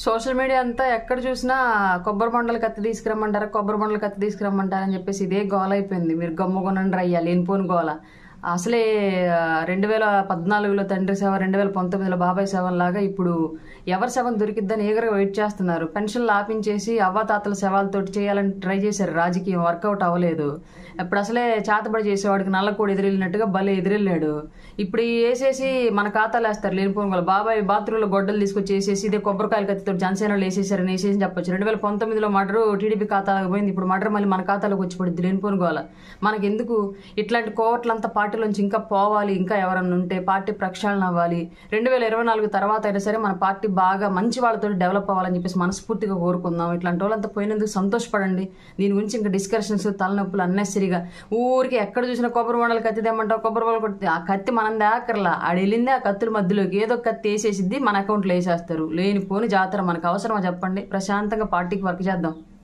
Social media అంతా ఎక్కడ చూసినా కొబ్బరి బొండలు కత్తి తీసుకురమ్మంటారా, కొబ్బరి బొండలు కత్తి తీసుకురమ్మంటారని చెప్పేసి ఇదే గోల అయిపోయింది. మీరు గమ్ముకొనండి అయ్యా లేనిపోని గోల. అసలే 2014లో తండ్రి సేవ, 2019లో బాబాయ్ సేవ లాగా ఇప్పుడు ఎవరి శవం దొరికిద్దని ఈగరగా వెయిట్ చేస్తున్నారు. పెన్షన్లు ఆపించేసి అవ్వాతాతల శవాలతోటి చేయాలని ట్రై చేశారు. రాజకీయం వర్కౌట్ అవ్వలేదు. ఇప్పుడు అసలే చేతబడి చేసేవాడికి నల్లకోడి ఎదిరెళ్ళినట్టుగా భలే ఎదిరెళ్ళాడు. ఇప్పుడు వేసేసి మన ఖాతాలు వేస్తారు లేనిపోని గోల. బాబాయ్ బాత్రూంలో గొడ్డలు తీసుకొచ్చి వేసేసి ఇదే కొబ్బరికాయల కత్తితో జనసేనలో వేసేసారని వేసేసి చెప్పొచ్చు. 2019లో మర్డరు టీడీపీ ఖాతాలకు పోయింది, ఇప్పుడు మర్డర్ మళ్ళీ మన ఖాతాలోకి వచ్చి పడుద్ది లేనిపోని గోల. మనకెందుకు ఇట్లాంటి కోవట్లంతా పార్టీలోంచి ఇంకా పోవాలి, ఇంకా ఎవరన్నా ఉంటే పార్టీ ప్రక్షాళన అవ్వాలి. 2024 తర్వాత అయినా సరే మన పార్టీ బాగా మంచి వాళ్ళతో డెవలప్ అవ్వాలని చెప్పేసి మనస్ఫూర్తిగా కోరుకుందాం. ఇట్లాంటి వాళ్ళంతా పోయినందుకు సంతోషపడండి. దీని గురించి ఇంకా డిస్కషన్స్, తలనొప్పులు అన్నెసరిగా ఊరికి ఎక్కడ చూసినా కొబ్బరి బొండలు కత్తి తెమ్మంటావు, కొబ్బరి బొండలు కొట్టి ఆ కత్తి మనం దాకర్లా ఆడ వెళ్ళింది ఆ కత్తుల మధ్యలోకి ఏదో కత్తి వేసేసిద్ది, మన అకౌంట్లో వేసేస్తారు. లేనిపోని జాతర మనకు అవసరమా చెప్పండి? ప్రశాంతంగా పార్టీకి వర్క్ చేద్దాం.